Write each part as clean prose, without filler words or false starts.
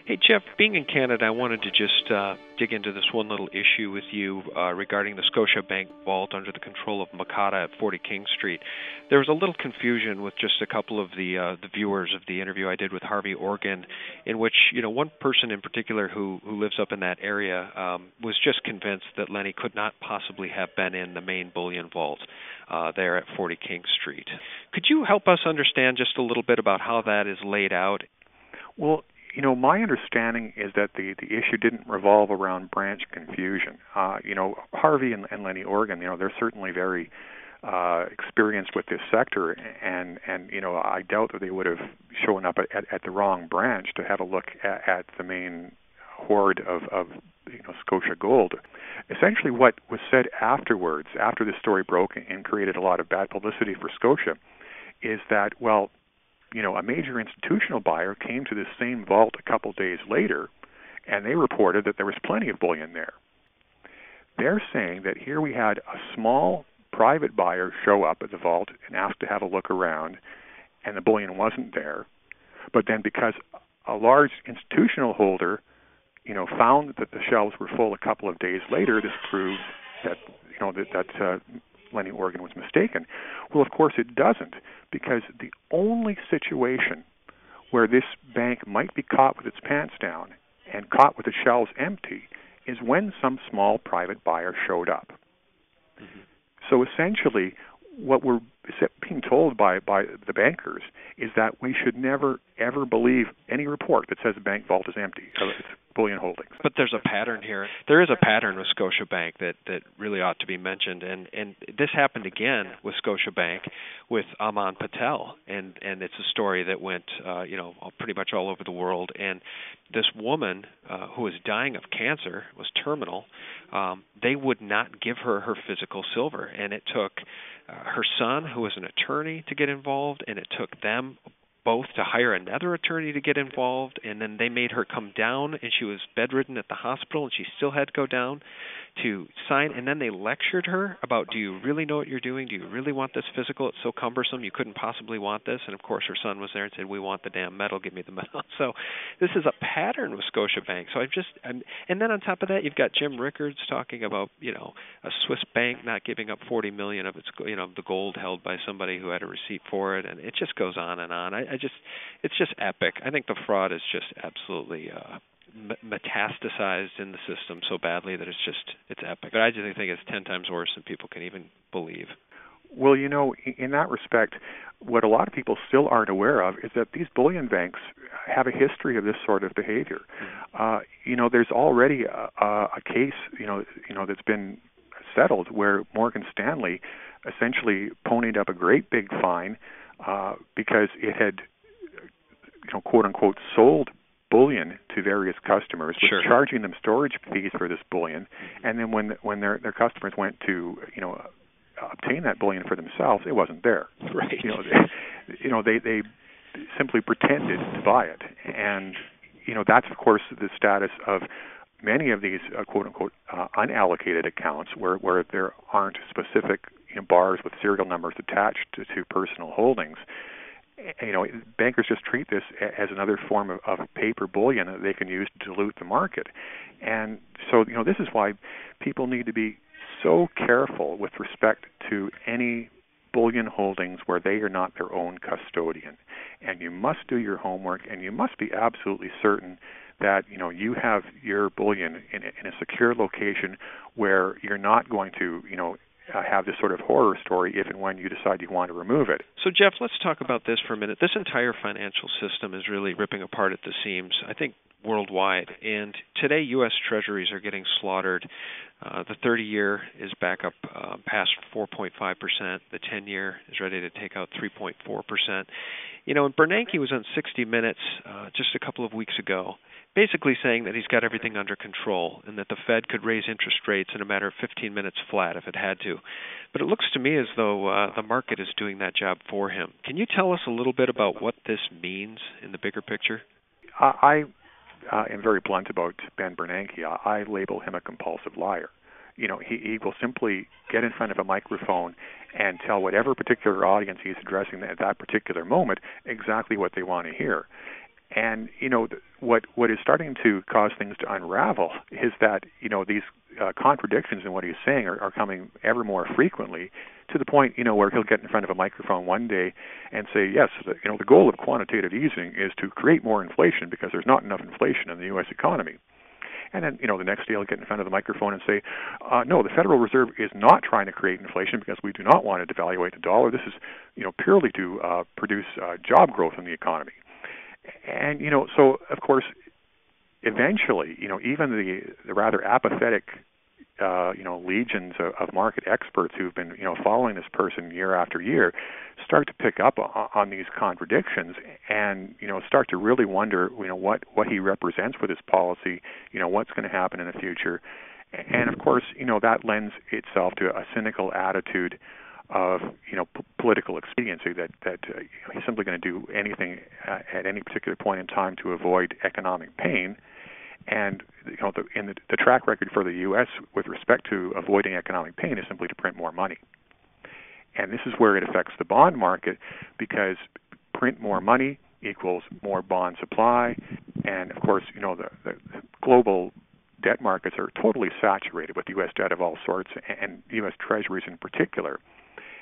Hey, Jeff, being in Canada, I wanted to just dig into this one little issue with you regarding the Scotiabank vault under the control of Makata at 40 King Street. There was a little confusion with just a couple of the viewers of the interview I did with Harvey Organ, in which one person in particular who lives up in that area was just convinced that Lenny could not possibly have been in the main bullion vault there at 40 King Street. Could you help us understand just a little bit about how that is laid out? Well, my understanding is that the issue didn't revolve around branch confusion. Harvey and Lenny Organ, they're certainly very experienced with this sector, and I doubt that they would have shown up at the wrong branch to have a look at the main hoard of Scotia Gold. Essentially, what was said afterwards, after the story broke and created a lot of bad publicity for Scotia, is that, a major institutional buyer came to this same vault a couple days later, and they reported that there was plenty of bullion there. They're saying that here we had a small private buyer show up at the vault and ask to have a look around, and the bullion wasn't there. But then because a large institutional holder, found that the shelves were full a couple of days later, this proves that, that Lenny Organ was mistaken. Well, of course it doesn't, because the only situation where this bank might be caught with its pants down and caught with the shelves empty is when some small private buyer showed up. Mm-hmm. So essentially, what we're being told by the bankers is that we should never, ever believe any report that says the bank vault is empty of its bullion holdings. But there's a pattern here. There is a pattern with Scotiabank that really ought to be mentioned, and this happened again with Scotiabank with Aman Patel, and it's a story that went pretty much all over the world. And this woman who was dying of cancer, was terminal, they would not give her physical silver, and it took her son, who was an attorney, to get involved, and it took them both to hire another attorney to get involved, and then they made her come down, and she was bedridden at the hospital, and she still had to go down to sign, and then they lectured her about, do you really know what you're doing? Do you really want this physical? It's so cumbersome, you couldn't possibly want this. And of course her son was there and said, we want the damn medal, give me the medal. So this is a pattern with Scotiabank. So and then on top of that, you've got Jim Rickards talking about, a Swiss bank not giving up $40 million of its, the gold held by somebody who had a receipt for it, and it just goes on and on. It's just epic. I think the fraud is just absolutely metastasized in the system so badly that it's epic. But I just think it's 10 times worse than people can even believe. Well, in that respect, what a lot of people still aren't aware of is that these bullion banks have a history of this sort of behavior. Mm-hmm. There's already a case, that's been settled where Morgan Stanley essentially ponied up a great big fine because it had, quote unquote, sold bullion to various customers, was Sure. charging them storage fees for this bullion, and then when their customers went to obtain that bullion for themselves, it wasn't there. Right. They simply pretended to buy it, and that's of course the status of many of these quote unquote unallocated accounts where there aren't specific bars with serial numbers attached to personal holdings. Bankers just treat this as another form of paper bullion that they can use to dilute the market. And so, this is why people need to be so careful with respect to any bullion holdings where they are not their own custodian. And you must do your homework, and you must be absolutely certain that, you have your bullion in a secure location where you're not going to, have this sort of horror story if and when you decide you want to remove it. So, Jeff, let's talk about this for a minute. This entire financial system is really ripping apart at the seams, I think, worldwide. And today, U.S. Treasuries are getting slaughtered. The 30-year is back up past 4.5%. The 10-year is ready to take out 3.4%. And Bernanke was on 60 Minutes just a couple of weeks ago, basically saying that he's got everything under control and that the Fed could raise interest rates in a matter of 15 minutes flat if it had to. But it looks to me as though the market is doing that job for him. Can you tell us a little bit about what this means in the bigger picture? I am very blunt about Ben Bernanke. I label him a compulsive liar. He will simply get in front of a microphone and tell whatever particular audience he's addressing at that particular moment exactly what they want to hear. And what is starting to cause things to unravel is that these contradictions in what he's saying are coming ever more frequently, to the point where he'll get in front of a microphone one day and say, yes, the goal of quantitative easing is to create more inflation because there's not enough inflation in the U.S. economy. And then, the next day he'll get in front of the microphone and say, no, the Federal Reserve is not trying to create inflation because we do not want to devaluate the dollar. This is, purely to produce job growth in the economy. And, so, of course, eventually, even the rather apathetic, legions of market experts who've been, following this person year after year start to pick up on these contradictions and, start to really wonder, what he represents with his policy, what's going to happen in the future. And, of course, that lends itself to a cynical attitude of, political expediency that he's simply going to do anything at any particular point in time to avoid economic pain. And the track record for the U.S. with respect to avoiding economic pain is simply to print more money. And this is where it affects the bond market, because print more money equals more bond supply. And, of course, the global debt markets are totally saturated with U.S. debt of all sorts, and U.S. treasuries in particular.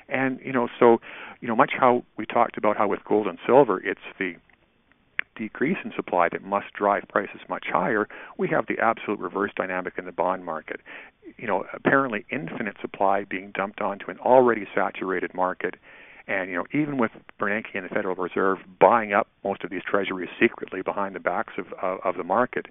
And, so, much how we talked about how with gold and silver, it's the decrease in supply that must drive prices much higher, we have the absolute reverse dynamic in the bond market. Apparently infinite supply being dumped onto an already saturated market. And, even with Bernanke and the Federal Reserve buying up most of these treasuries secretly behind the backs of the market,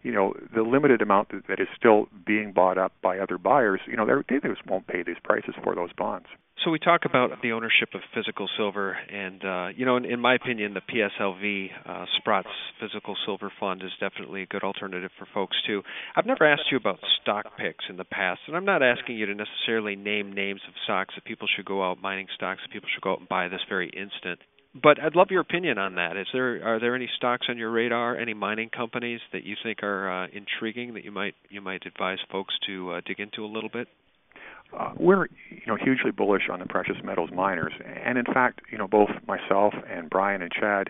the limited amount that is still being bought up by other buyers, they just won't pay these prices for those bonds. So we talk about the ownership of physical silver, and in my opinion, the PSLV Sprott's Physical Silver Fund is definitely a good alternative for folks too. I've never asked you about stock picks in the past, and I'm not asking you to necessarily name names of stocks that people should go out, mining stocks that people should go out and buy this very instant. But I'd love your opinion on that. Are there any stocks on your radar, any mining companies that you think are intriguing that you might advise folks to dig into a little bit? We're hugely bullish on the precious metals miners, and in fact, both myself and Brian and Chad,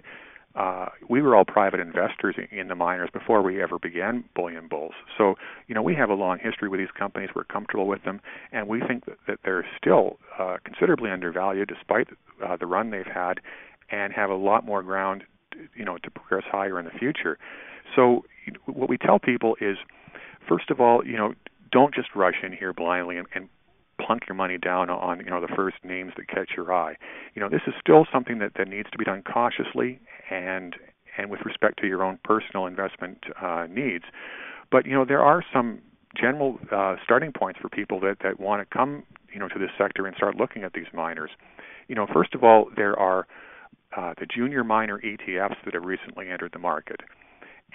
we were all private investors in the miners before we ever began bullion bulls. So we have a long history with these companies. We're comfortable with them, and we think that they're still considerably undervalued despite the run they've had, and have a lot more ground to progress higher in the future. So what we tell people is, first of all, don't just rush in here blindly and plunk your money down on the first names that catch your eye. This is still something that needs to be done cautiously and with respect to your own personal investment needs. But there are some general starting points for people that want to come to this sector and start looking at these miners. First of all, there are the junior miner ETFs that have recently entered the market.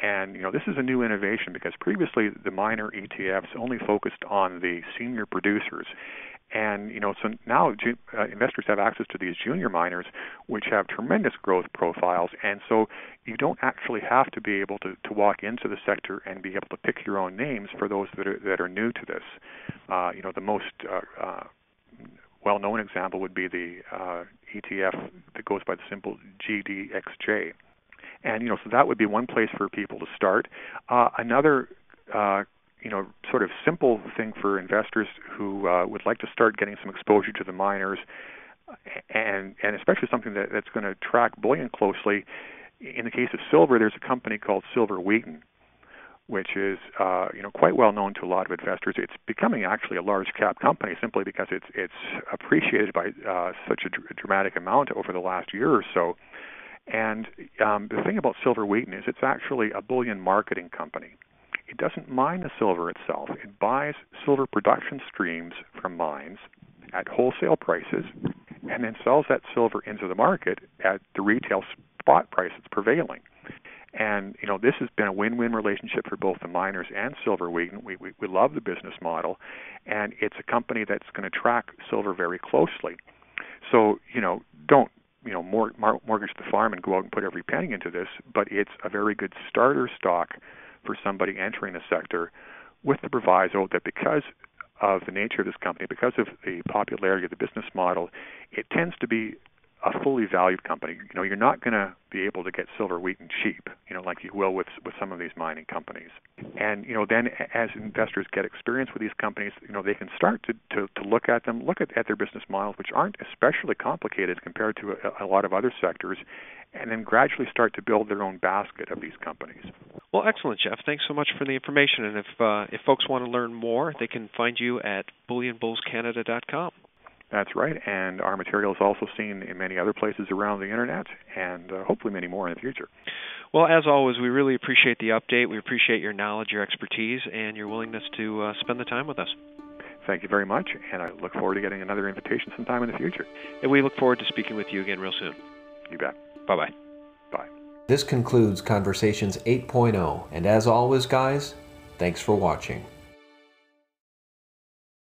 And, this is a new innovation because previously the miner ETFs only focused on the senior producers. And, so now investors have access to these junior miners, which have tremendous growth profiles. And so you don't actually have to be able to walk into the sector and be able to pick your own names for those that are new to this. The most well-known example would be the ETF that goes by the symbol GDXJ. And, so that would be one place for people to start. Another, sort of simple thing for investors who would like to start getting some exposure to the miners, and especially something that's going to track bullion closely. In the case of silver, there's a company called Silver Wheaton, which is, quite well known to a lot of investors. It's becoming actually a large cap company simply because it's appreciated by such a dramatic amount over the last year or so. And the thing about Silver Wheaton is it's actually a bullion marketing company. It doesn't mine the silver itself. It buys silver production streams from mines at wholesale prices and then sells that silver into the market at the retail spot price that's prevailing. And, this has been a win-win relationship for both the miners and Silver Wheaton. We love the business model, and it's a company that's going to track silver very closely. So, don't mortgage the farm and go out and put every penny into this, but it's a very good starter stock for somebody entering the sector, with the proviso that because of the nature of this company, because of the popularity of the business model, it tends to be a fully valued company. You're not going to be able to get silver, wheat, and cheap, like you will with some of these mining companies. And then as investors get experience with these companies, they can start to look at them, look at their business models, which aren't especially complicated compared to a lot of other sectors, and then gradually start to build their own basket of these companies. Well, excellent, Jeff. Thanks so much for the information. And if folks want to learn more, they can find you at bullionbullscanada.com. That's right, and our material is also seen in many other places around the Internet, and hopefully many more in the future. Well, as always, we really appreciate the update. We appreciate your knowledge, your expertise, and your willingness to spend the time with us. Thank you very much, and I look forward to getting another invitation sometime in the future. And we look forward to speaking with you again real soon. You bet. Bye-bye. Bye. This concludes Conversations 8.0, and as always, guys, thanks for watching.